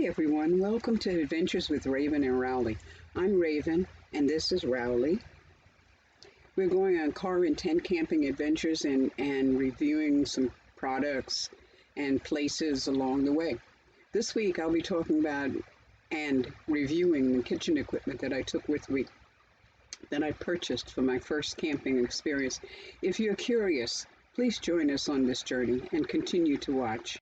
Hi everyone, welcome to Adventures with Raven and Rowley. I'm Raven and this is Rowley. We're going on car and tent camping adventures and reviewing some products and places along the way. This week I'll be talking about and reviewing the kitchen equipment that I took with me, that I purchased for my first camping experience. If you're curious, please join us on this journey and continue to watch.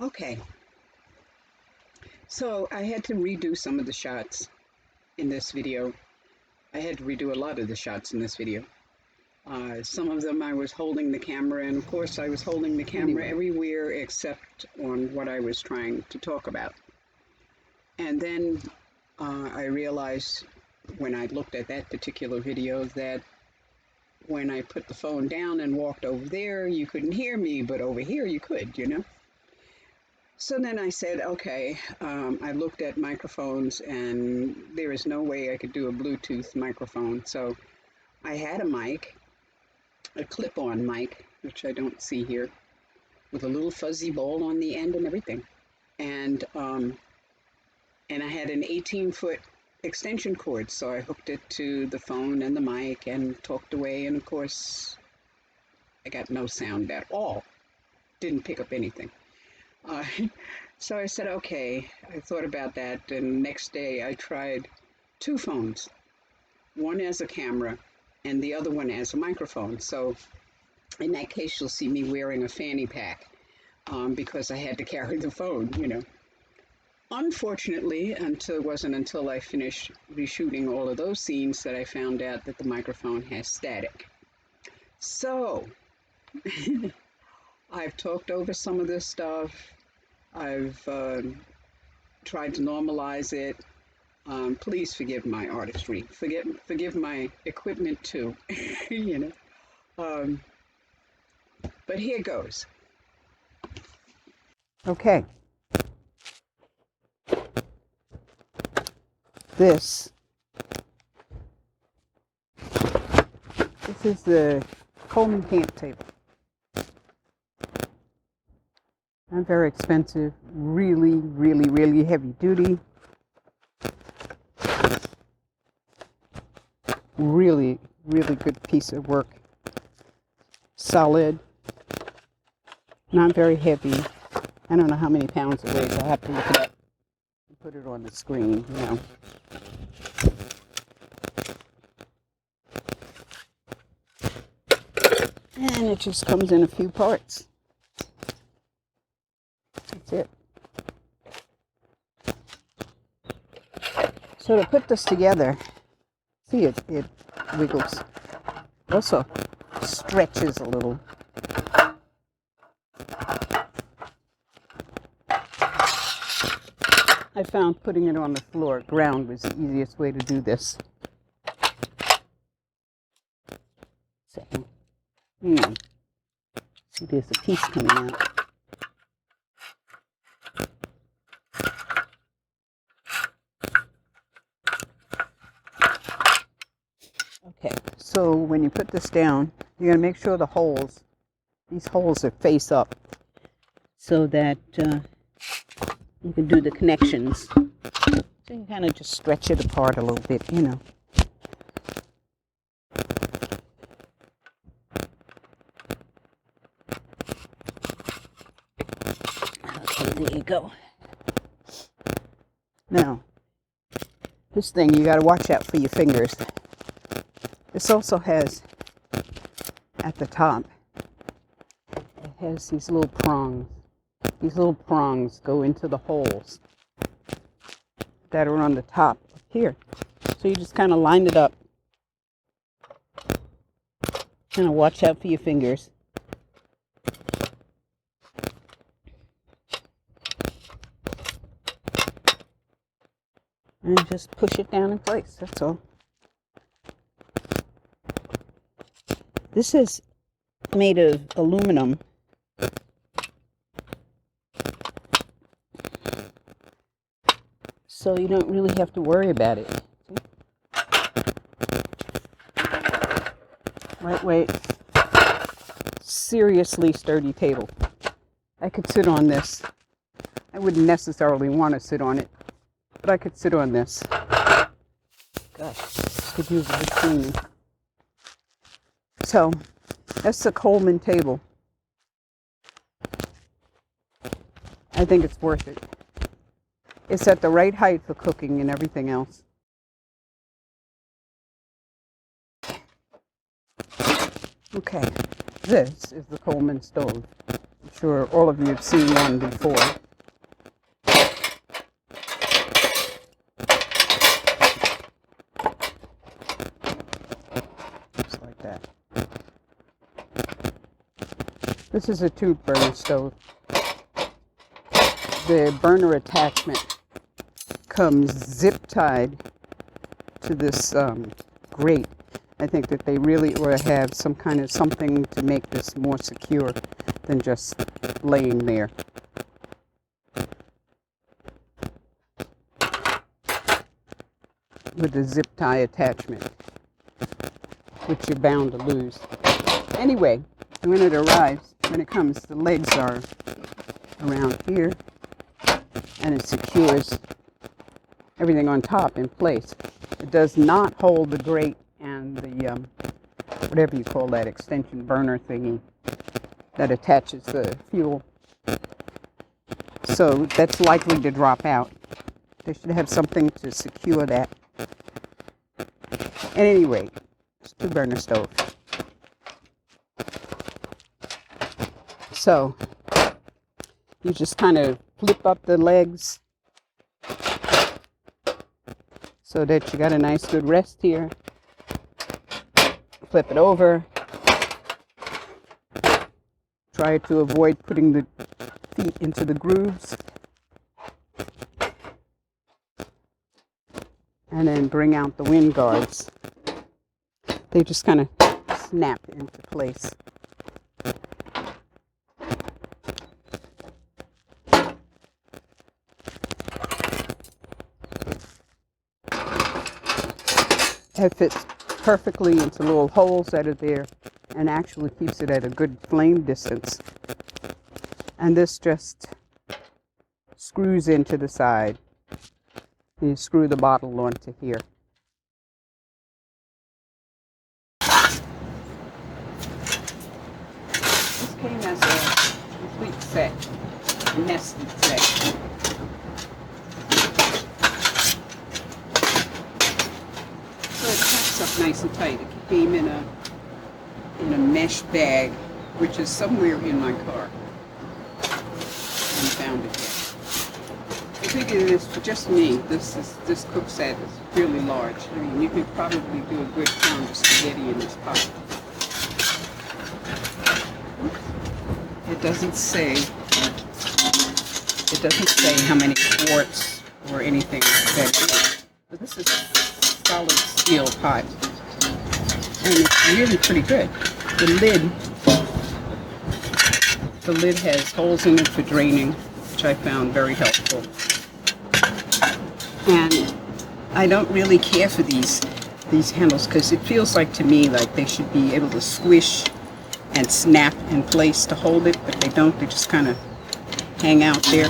Okay, so I had to redo some of the shots in this video. I had to redo a lot of the shots in this video. Some of them I was holding the camera, and of course I was holding the camera everywhere except on what I was trying to talk about. And then I realized when I looked at that particular video that when I put the phone down and walked over there, you couldn't hear me, but over here you could, you know. So then I said, okay, I looked at microphones and there is no way I could do a Bluetooth microphone. So I had a mic, a clip-on mic, which I don't see here, with a little fuzzy ball on the end and everything. And I had an 18-foot extension cord, so I hooked it to the phone and the mic and talked away. And of course, I got no sound at all. Didn't pick up anything. So I said, okay, I thought about that, and next day I tried two phones, one as a camera and the other one as a microphone. So in that case, you'll see me wearing a fanny pack because I had to carry the phone, you know. Unfortunately, it wasn't until I finished reshooting all of those scenes that I found out that the microphone has static. So I've talked over some of this stuff. I've tried to normalize it. Please forgive my artistry. Forgive my equipment too, you know. But here goes. Okay. This is the Coleman camp table. Not very expensive, really, really, really heavy duty. Really, really good piece of work. Solid, not very heavy. I don't know how many pounds it weighs. I'll have to look it up and put it on the screen, you know. And it just comes in a few parts. That's it. So to put this together, see it wiggles. Also stretches a little. I found putting it on the floor, ground, was the easiest way to do this. So, see, there's a piece coming out. Okay, so when you put this down, you're going to make sure these holes are face up so that you can do the connections. So you kind of just stretch it apart a little bit, you know. Okay, there you go. Now, this thing, you got to watch out for your fingers. This also has, at the top, it has these little prongs. These little prongs go into the holes that are on the top up here. So you just kind of line it up. Kind of watch out for your fingers. And just push it down in place, that's all. This is made of aluminum. so you don't really have to worry about it. Lightweight, seriously sturdy table. I could sit on this. I wouldn't necessarily want to sit on it, but I could sit on this. Gosh, could use a bit cleaning. So, that's the Coleman table. I think it's worth it. It's at the right height for cooking and everything else. Okay, this is the Coleman stove. I'm sure all of you have seen one before. Just like that. This is a tube burner stove. The burner attachment comes zip-tied to this grate. I think that they really ought to have some kind of something to make this more secure than just laying there. With the zip tie attachment, which you're bound to lose. Anyway, when it arrives, when it comes, the legs are around here, and it secures everything on top in place. It does not hold the grate and the whatever you call that extension burner thingy that attaches the fuel. So that's likely to drop out. They should have something to secure that. At any rate, it's a two-burner stove. So you just kind of flip up the legs so that you got a nice good rest here. Flip it over. Try to avoid putting the feet into the grooves. And then bring out the wind guards. They just kind of snap into place. It fits perfectly into little holes that are there and actually keeps it at a good flame distance. And this just screws into the side. You screw the bottle onto here. This came as a complete set, a nested set. So it packs up nice and tight. It came in a mesh bag, which is somewhere in my car. I found it yet. I figured this for just me. This cook set is really large. I mean, you could probably do a good pound of spaghetti in this pot. It doesn't say how many quarts or anything like that. But this is a solid steel pot, and it's really pretty good. The lid has holes in it for draining, which I found very helpful. And I don't really care for these handles because it feels like to me like they should be able to squish and snap in place to hold it, but they don't. They just kind of hang out there.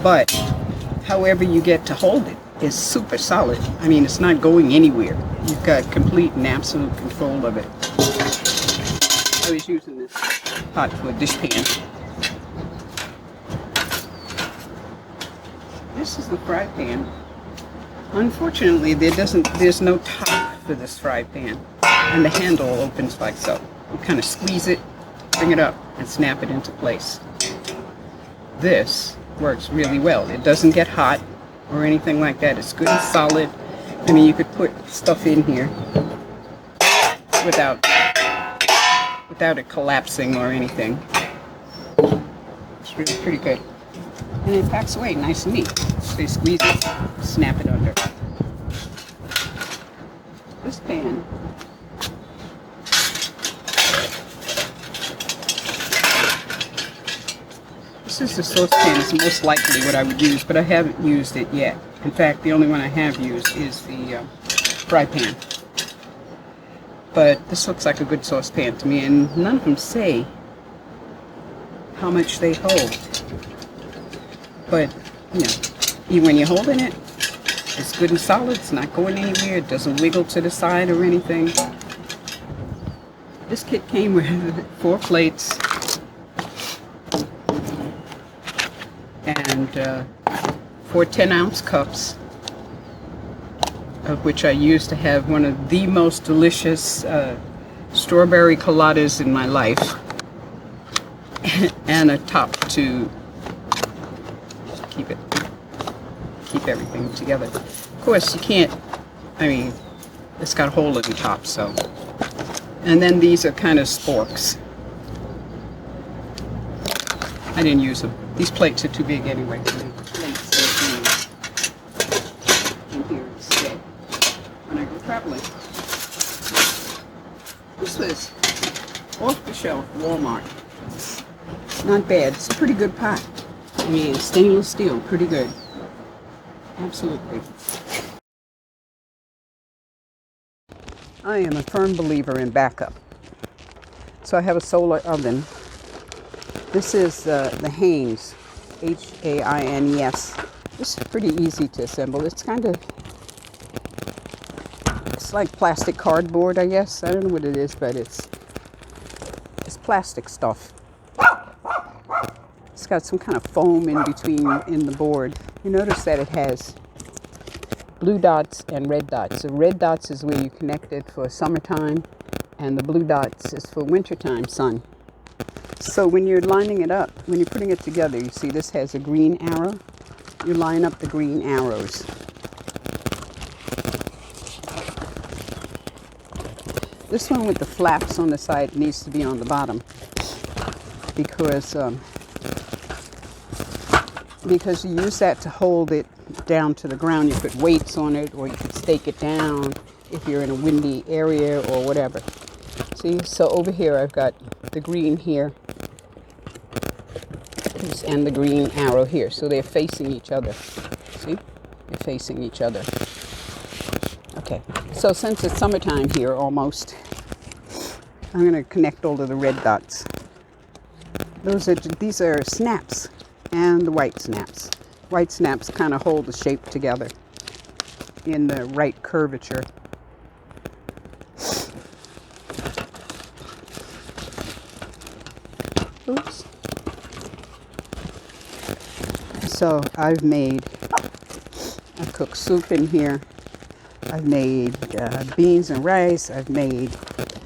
But however you get to hold it is super solid. I mean, it's not going anywhere. You've got complete and absolute control of it. I was using this pot for a dishpan. This is the fry pan. Unfortunately, there's no top for this fry pan, and the handle opens like so. You kind of squeeze it, bring it up, and snap it into place. This works really well. It doesn't get hot or anything like that. It's good and solid. I mean, you could put stuff in here without it collapsing or anything. It's really pretty good. And it packs away nice and neat. So you squeeze it, snap it under. This pan this is the saucepan. It's most likely what I would use, but I haven't used it yet. In fact, the only one I have used is the fry pan. But this looks like a good saucepan to me, and none of them say how much they hold. But, you know, even when you're holding it, it's good and solid. It's not going anywhere. It doesn't wiggle to the side or anything. This kit came with 4 plates and 4 10-ounce cups, of which I used to have one of the most delicious strawberry coladas in my life, and a top to keep everything together. Of course, you can't, I mean, it's got a hole in the top, so. And then these are kind of sporks. I didn't use them. These plates are too big anyway for me. And here instead, when I go traveling. This was off the shelf, Walmart. Not bad. It's a pretty good pot. I mean, stainless steel, pretty good. Absolutely. I am a firm believer in backup. So I have a solar oven. This is the Haines, H-A-I-N-E-S. This is pretty easy to assemble. It's like plastic cardboard, I guess. I don't know what it is, but it's plastic stuff. It's got some kind of foam in between in the board. You notice that it has blue dots and red dots. The red dots is where you connect it for summertime, and the blue dots is for wintertime sun. So when you're lining it up, when you're putting it together, you see this has a green arrow. You line up the green arrows. This one with the flaps on the side needs to be on the bottom because you use that to hold it down to the ground. You put weights on it, or you could stake it down if you're in a windy area or whatever. See, so over here I've got the green here and the green arrow here, so they're facing each other. See, they're facing each other. Okay, so since it's summertime here almost, I'm going to connect all of the red dots. These are snaps, and the white snaps. White snaps kind of hold the shape together in the right curvature. Oops. So I've cooked soup in here. I've made beans and rice. I've made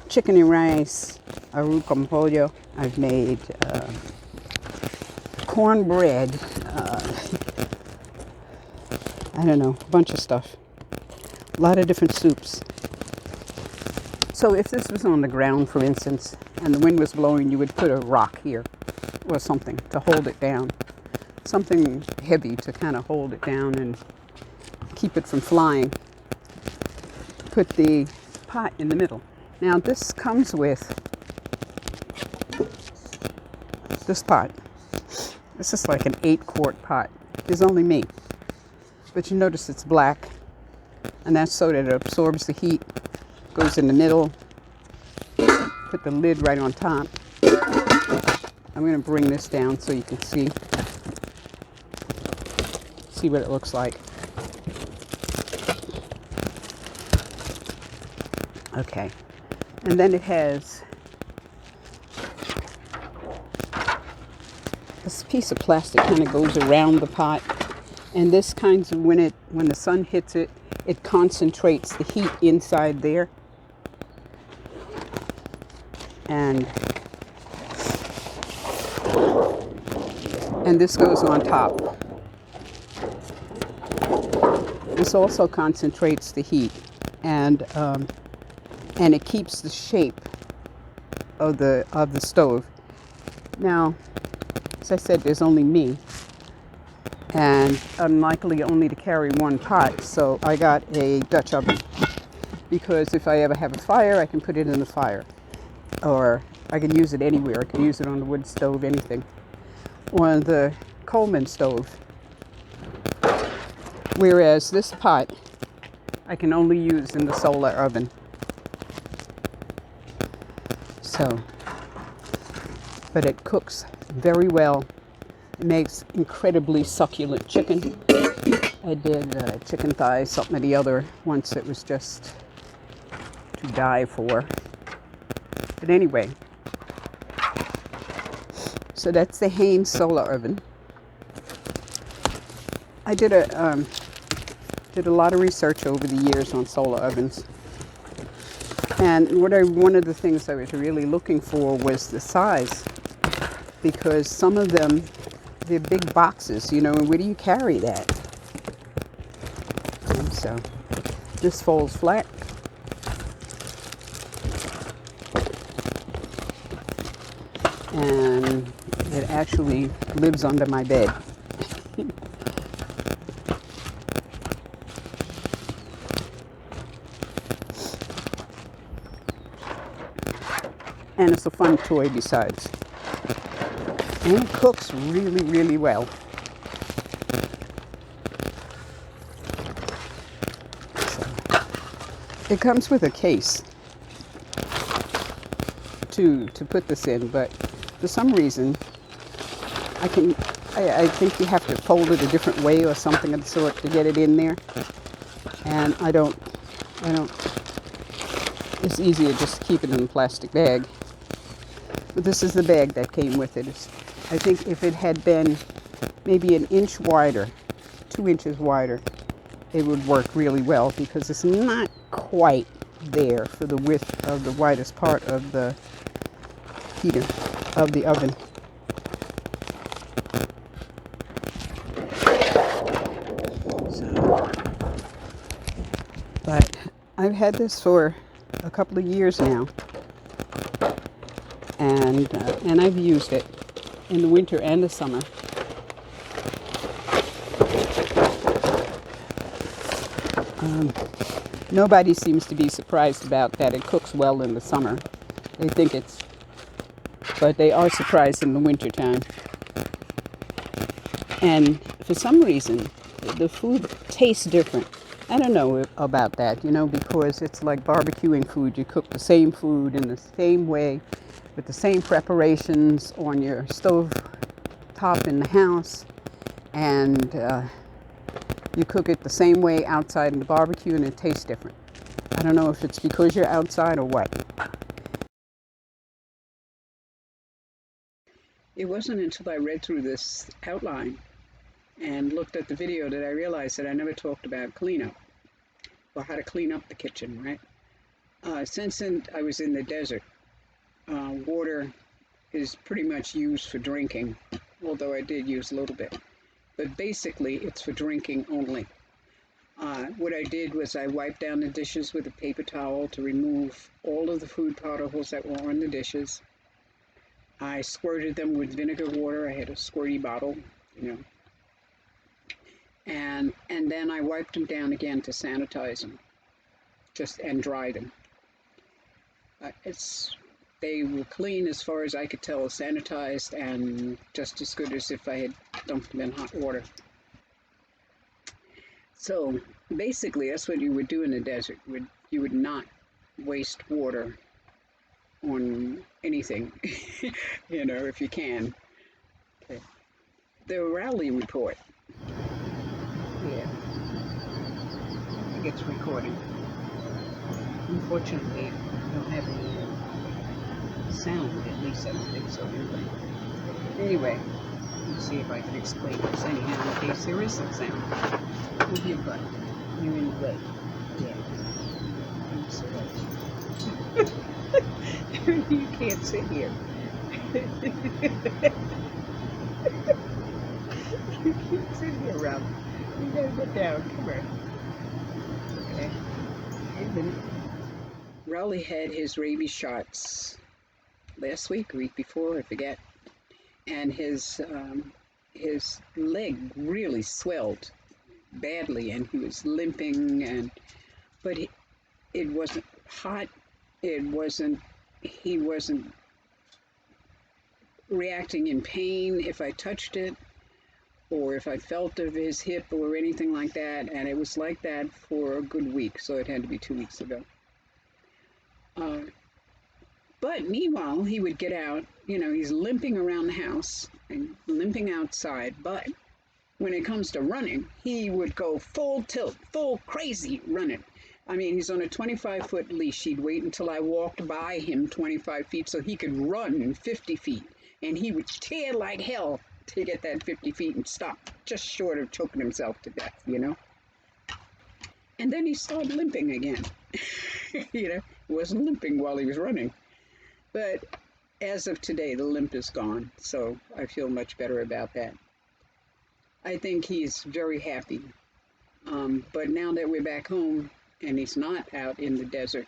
chicken and rice, arroz con pollo. I've made cornbread. I don't know, a bunch of stuff. A lot of different soups. So if this was on the ground, for instance, and the wind was blowing, you would put a rock here or something to hold it down. Something heavy to kind of hold it down and keep it from flying. Put the pot in the middle. Now this comes with this pot. This is like an 8-quart pot. There's only me. But you notice it's black, and that's so that it absorbs the heat. Goes in the middle. Put the lid right on top. I'm going to bring this down so you can see what it looks like. Okay, and then it has this piece of plastic kind of goes around the pot, and this kind of, when the sun hits it, it concentrates the heat inside there, and this goes on top. This also concentrates the heat, and it keeps the shape of the stove. Now, as I said, there's only me, and I'm likely only to carry one pot, so I got a Dutch oven, because if I ever have a fire, I can put it in the fire, or I can use it anywhere. I can use it on the wood stove, anything. On the Coleman stove, Whereas this pot I can only use in the solar oven. So, but it cooks very well. It makes incredibly succulent chicken. I did chicken thighs, something or the other, once. It was just to die for. But anyway, so that's the Haynes solar oven. I did a lot of research over the years on solar ovens, and one of the things I was really looking for was the size, because some of them, they're big boxes, you know, and where do you carry that? And so this folds flat. And it actually lives under my bed. And it's a fun toy besides. And it cooks really, really well. So, it comes with a case to put this in, but for some reason, I think you have to fold it a different way or something of the sort to get it in there. And I don't, it's easier just to keep it in a plastic bag. But this is the bag that came with it. I think if it had been maybe an inch wider, 2 inches wider, it would work really well, because it's not quite there for the width of the widest part of the heater of the oven. So, but I've had this for a couple of years now, and I've used it in the winter and the summer. Nobody seems to be surprised about that. It cooks well in the summer. They think but they are surprised in the winter time. And for some reason, the food tastes different. I don't know about that, you know, because it's like barbecuing food. You cook the same food in the same way, with the same preparations on your stove top in the house, and you cook it the same way outside in the barbecue, and it tastes different. I don't know if it's because you're outside or what. It wasn't until I read through this outline and looked at the video that I realized that I never talked about cleanup, or how to clean up the kitchen, right? Since I was in the desert, water is pretty much used for drinking, although I did use a little bit. But basically, it's for drinking only. What I did was I wiped down the dishes with a paper towel to remove all of the food particles that were on the dishes. I squirted them with vinegar water. I had a squirty bottle, you know. And then I wiped them down again to sanitize them, and dry them. They were clean as far as I could tell, sanitized, and just as good as if I had dumped them in hot water. So basically, that's what you would do in the desert. You would not waste water on anything, you know, if you can. Okay. The Rowley report. Yeah, I think it's recording. Unfortunately, I don't have any sound, at least I don't think so. Anyway, let's see if I can explain this anyhow, in case there is some sound. Move your butt. You're in the way. Yeah. So you can't sit here. You can't sit here, Rob. You gotta get down. Come here. Okay. Wait a minute. Rowley had his rabies shots last week, week before, I forget. And his leg really swelled badly, and he was limping, but it wasn't hot. He wasn't reacting in pain if I touched it, or if I felt of his hip or anything like that, and it was like that for a good week, so it had to be 2 weeks ago. But meanwhile, he would get out, he's limping around the house and limping outside, but when it comes to running, he would go full tilt, full crazy running. I mean, he's on a 25-foot leash. He'd wait until I walked by him 25 feet so he could run 50 feet. And he would tear like hell to get that 50 feet and stop just short of choking himself to death, And then he started limping again. He wasn't limping while he was running. But as of today, the limp is gone, so I feel much better about that. I think he's very happy. But now that we're back home and he's not out in the desert,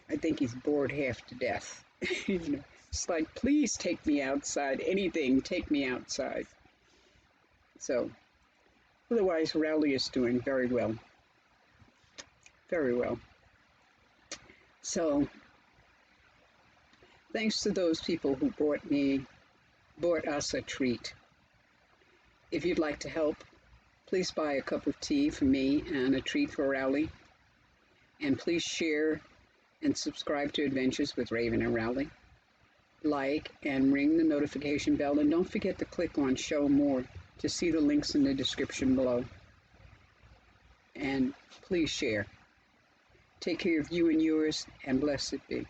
I think he's bored half to death. It's like, please take me outside. Anything, take me outside. So, otherwise, Rowley is doing very well. Very well. So, thanks to those people who bought us a treat. If you'd like to help, please buy a cup of tea for me and a treat for Rowley. And please share and subscribe to Adventures with Raven and Rowley. Like and ring the notification bell, and don't forget to click on Show More to see the links in the description below. And please share. Take care of you and yours, and blessed be.